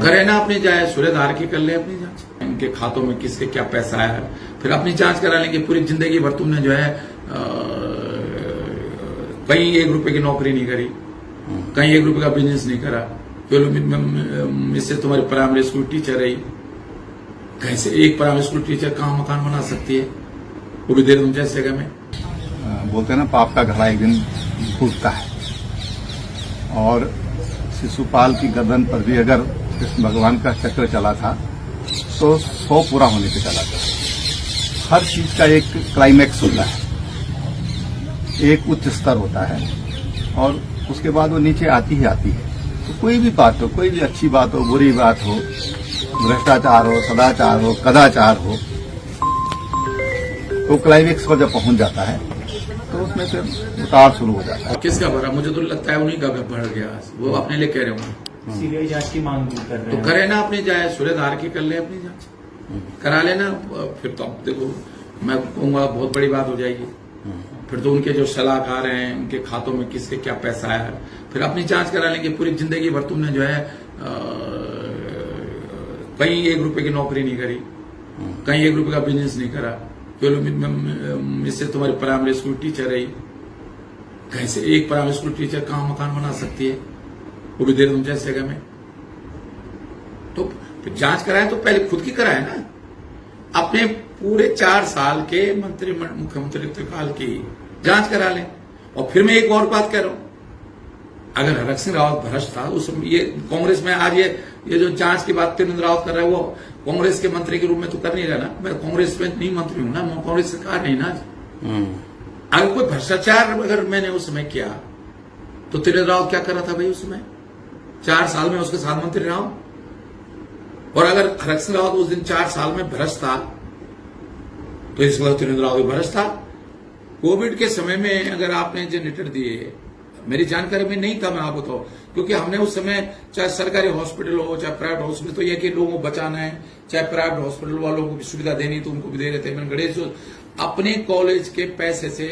करे ना अपनी जाए सूर्यधार की कर ले अपनी जांच, इनके खातों में किसके क्या पैसा आया, फिर अपनी जांच करा लेंगे। पूरी जिंदगी भर तुमने जो है कहीं 1 रुपए की नौकरी नहीं करी, कहीं 1 रुपए का बिजनेस नहीं करा, इससे तुम्हारी प्राइमरी स्कूल टीचर रही, कहीं से एक प्राइमरी स्कूल टीचर कहाँ मकान बना सकती है, वो भी देहरादून जैसे जगह में। बोलते हैं ना, पाप का घड़ा एक दिन फूटता है, और शिशुपाल की गर्दन पर भी अगर कृष्ण भगवान का चक्र चला था तो 100 पूरा होने पे चला था। हर चीज का एक क्लाइमैक्स होता है, एक उच्च स्तर होता है, और उसके बाद वो नीचे आती ही आती है। तो कोई भी बात हो, कोई भी अच्छी बात हो, बुरी बात हो, भ्रष्टाचार हो, सदाचार हो, कदाचार हो, तो क्लाइमैक्स पर जब पहुंच जाता है तो उसमें फिर उतार शुरू हो जाता है। किसका भरा? मुझे तो लगता है उन्हीं का बढ़ गया, वो अपने लिए कह रहे होंगे। सीबीआई जांच की मांग कर रहे हैं, तो करे ना अपनी जाए सूर्यधार की कर ले अपनी जांच, करा लेना। फिर तो अब देखो, मैं कहूंगा बहुत बड़ी बात हो जाएगी। फिर तो उनके जो सलाहकार हैं, उनके खातों में किसके क्या पैसा आया, फिर अपनी जांच करा लेंगे। पूरी जिंदगी भर तुमने जो है कहीं 1 रुपए की नौकरी नहीं करी, कहीं 1 रुपए का बिजनेस नहीं करा, इससे तुम्हारी प्राइमरी स्कूल टीचर रही, कहीं से एक प्राइमरी स्कूल टीचर कहाँ मकान बना सकती है, वो भी देहरादून जैसे जगह में। तो जांच कराए तो पहले खुद की कराए ना, अपने पूरे 4 साल के मुख्यमंत्री काल की जांच करा लें। और फिर मैं एक और बात कह रहा हूं, अगर हरक सिंह रावत भ्रष्ट था उस ये कांग्रेस में आज ये जो जांच की बात त्रिवेंद्र रावत कर रहा है, वो कांग्रेस के मंत्री के रूप में तो कर नहीं रहा ना। मैं कांग्रेस में नहीं मंत्री हूं ना, मैं कांग्रेस सरकार नहीं ना। अगर कोई भ्रष्टाचार अगर मैंने उस समय किया तो त्रिवेंद्र रावत क्या कर रहा था भाई उस समय? 4 साल में उसके साथ मंत्री रहा हूं। और अगर हरक सिंह रावत उस दिन 4 साल में भ्रष्ट था तो इस वक्त त्रिवेंद्र रावत भ्रष्ट था। कोविड के समय में अगर आपने जनरेटर दिए, मेरी जानकारी में नहीं था, मैं आपको बताऊं, क्योंकि हमने उस समय चाहे सरकारी हॉस्पिटल हो चाहे प्राइवेट हॉस्पिटल, तो यह कि लोगों को बचाना है, चाहे प्राइवेट हॉस्पिटल वालों को भी सुविधा देनी तो उनको भी दे रहे थे। मैंने गणेश अपने कॉलेज के पैसे से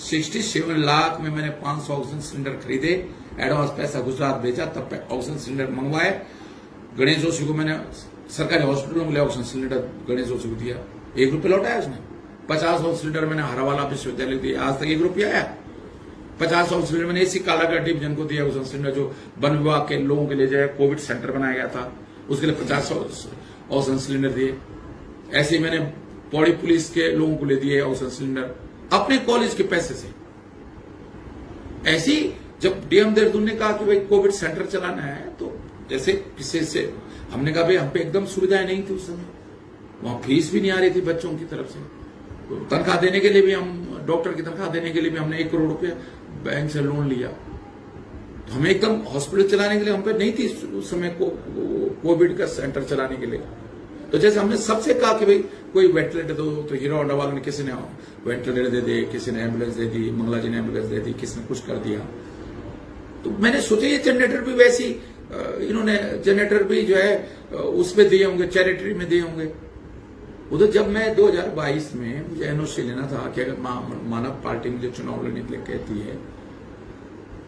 67 लाख में मैंने 500 ऑक्सीजन सिलेंडर खरीदे, एडवांस पैसा गुजरात भेजा, तब ऑक्सीजन सिलेंडर मंगवाए। गणेश जोशी को मैंने सरकारी हॉस्पिटल में ऑक्सीजन सिलेंडर गणेश जोशी को दिया, 1 रुपये लौटाया उसने। 50 ऑक्सीजन सिलेंडर मैंने हरावाला विश्वविद्यालय दिया, आज तक 1 रुपया आया। 50 ऑक्सीजन सिलेंडर मैंने इसी कालाघाट डिवीजन को दिया ऑक्सीजन सिलेंडर, जो वन विभाग के लोगों के लिए जो है कोविड सेंटर बनाया गया था, उसके लिए 50 ऑक्सीजन सिलेंडर दिए। ऐसे ही मैंने पौड़ी पुलिस के लोगों को ले दिए ऑक्सीजन सिलेंडर अपने कॉलेज के पैसे से। ऐसी जब डीएम देहरादून ने कहा कि भाई कोविड सेंटर चलाना है, तो जैसे किसी से हमने कहा भाई हम पे एकदम सुविधाएं नहीं थी उस समय, वहां फीस भी नहीं आ रही थी बच्चों की तरफ से, तनख्वाह देने के लिए भी हम डॉक्टर की तनख्वाह देने के लिए भी हमने 1 करोड़ रुपया बैंक से लोन लिया। तो हमें एकदम हॉस्पिटल चलाने के लिए हम पे नहीं थी उस समय कोविड का सेंटर चलाने के लिए। तो जैसे हमने सबसे कहा कि भाई कोई वेंटिलेटर दो, तो हीरो होंडा वालों ने किसी ने वेंटिलेटर दे दी, किसी ने एम्बुलेंस दे दी, मंगला जी ने एम्बुलेंस दे दी, किसी ने कुछ कर दिया। तो मैंने सोचा ये जनरेटर भी वैसी इन्होंने जनरेटर भी जो है उसमें दिए होंगे, चैरिटी में दिए होंगे। उधर जब मैं 2022 में मुझे एनओसी लेना था कि अगर मानव पार्टी मुझे चुनाव लड़ने के लिए कहती है,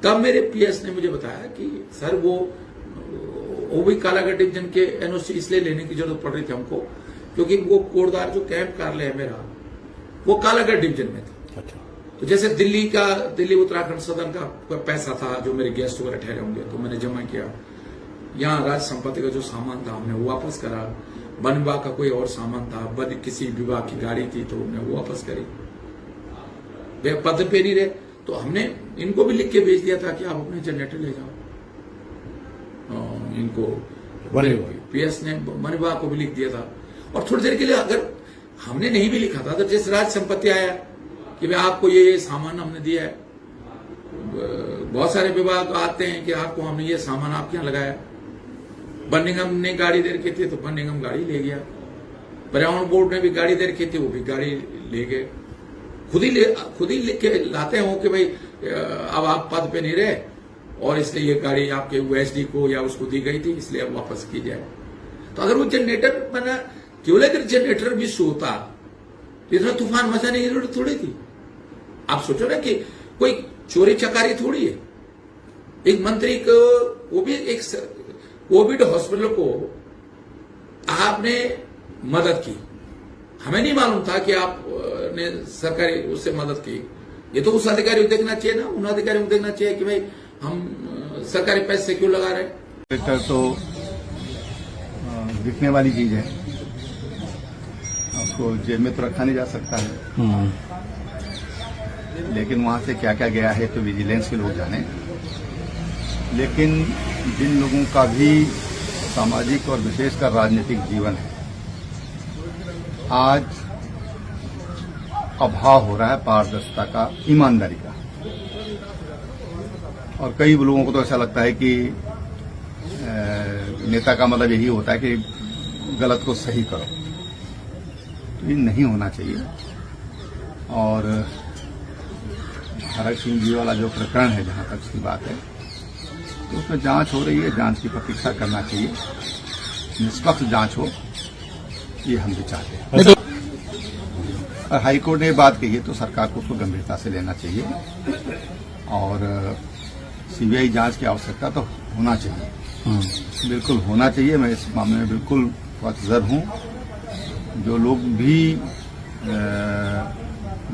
तब मेरे पीएस ने मुझे बताया कि सर वो भी कालाघाट डिवीजन के एनओसी इसलिए लेने की जरूरत पड़ रही थी हमको, क्योंकि वो कोटद्वार जो कैंप कार्यालय है मेरा, वो कालाघाट डिवीजन में था। अच्छा। तो जैसे दिल्ली उत्तराखंड सदन का पैसा था जो मेरे गेस्ट वगैरह ठहरे होंगे, तो मैंने जमा किया। यहाँ राज्य संपत्ति का जो सामान था हमने वो वापस करा। वन विभाग का कोई और सामान था, किसी विभाग की गाड़ी थी तो हमने वो वापस करी। वे पद पे नहीं रहे तो हमने इनको भी लिख के भेज दिया था कि आप अपने जनरेटर ले जाओ। इनको पीएस ने वन विभाग को भी लिख दिया था। और थोड़ी देर के लिए अगर हमने नहीं भी लिखा था तो जैसे राज्य संपत्ति आया कि भाई आपको ये सामान हमने दिया है, बहुत सारे विभाग आते हैं कि आपको हमने ये सामान आपके यहाँ लगाया। वन निगम ने गाड़ी दे रखी थी तो वन निगम गाड़ी ले गया, पर्यावरण बोर्ड ने भी गाड़ी दे रखी थी, वो भी गाड़ी ले गए। खुद ही लिख के लाते हो कि भाई अब आप पद पे नहीं रहे और इसलिए ये गाड़ी आपके यूएसडी को या उसको दी गई थी, इसलिए अब वापस की जाए। तो अगर वो जनरेटर बना, केवल अगर जनरेटर भी सोता तो इतना तूफान मचाने की जरूरत थोड़ी थी। आप सोचो ना कि कोई चोरी चकारी थोड़ी है। एक मंत्री को वो भी कोविड हॉस्पिटल को आपने मदद की, हमें नहीं मालूम था कि आपने सरकारी उससे मदद की। ये तो उस अधिकारी को देखना चाहिए ना, उन अधिकारियों को देखना चाहिए कि भाई हम सरकारी पैसे क्यों लगा रहे। ट्रैक्टर तो दिखने वाली चीज है, उसको जेब में तो रखा नहीं जा सकता है, लेकिन वहां से क्या क्या गया है तो विजिलेंस के लोग जाने। लेकिन जिन लोगों का भी सामाजिक और विशेषकर राजनीतिक जीवन है, आज अभाव हो रहा है पारदर्शिता का, ईमानदारी का। और कई लोगों को तो ऐसा लगता है कि नेता का मतलब यही होता है कि गलत को सही करो, तो ये नहीं होना चाहिए। और भारत सिंह जी वाला जो प्रकरण है, जहां तक की बात है, तो उसमें जांच हो रही है, जांच की प्रतीक्षा करना चाहिए, निष्पक्ष जांच हो, ये हम भी चाहते हैं। और हाईकोर्ट ने बात कही है तो सरकार को उसको गंभीरता से लेना चाहिए और सीबीआई जांच की आवश्यकता तो होना चाहिए, बिल्कुल होना चाहिए। मैं इस मामले में बिल्कुल वक्तजर हूं। जो लोग भी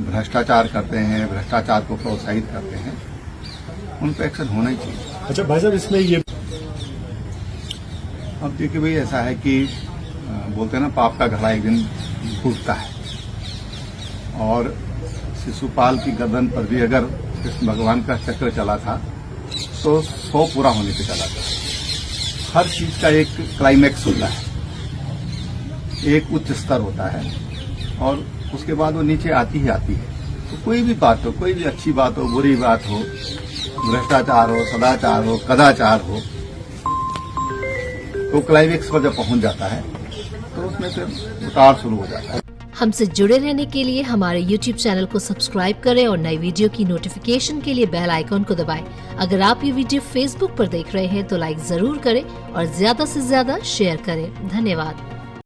भ्रष्टाचार करते हैं, भ्रष्टाचार को प्रोत्साहित करते हैं, उन पर एक्शन होना ही चाहिए। अच्छा भाई साहब, इसमें ये अब देखिए भाई, ऐसा है कि बोलते हैं ना, पाप का घड़ा एक दिन फूटता है। और शिशुपाल की गर्दन पर भी अगर कृष्ण भगवान का चक्र चला था तो 100 पूरा होने पे चला था। हर चीज का एक क्लाइमैक्स होता है, एक उच्च स्तर होता है और उसके बाद वो नीचे आती ही आती है। तो कोई भी बात हो, कोई भी अच्छी बात हो, बुरी बात हो, भ्रष्टाचार हो, सदाचार हो, कदाचार हो, तो क्लाइमैक्स पर जब पहुंच जाता है तो उसमें फिर उतार शुरू हो जाता है। हमसे जुड़े रहने के लिए हमारे YouTube चैनल को सब्सक्राइब करें और नई वीडियो की नोटिफिकेशन के लिए बेल आइकॉन को दबाएं। अगर आप ये वीडियो Facebook पर देख रहे हैं तो लाइक जरूर करें और ज्यादा से ज्यादा शेयर करें। धन्यवाद।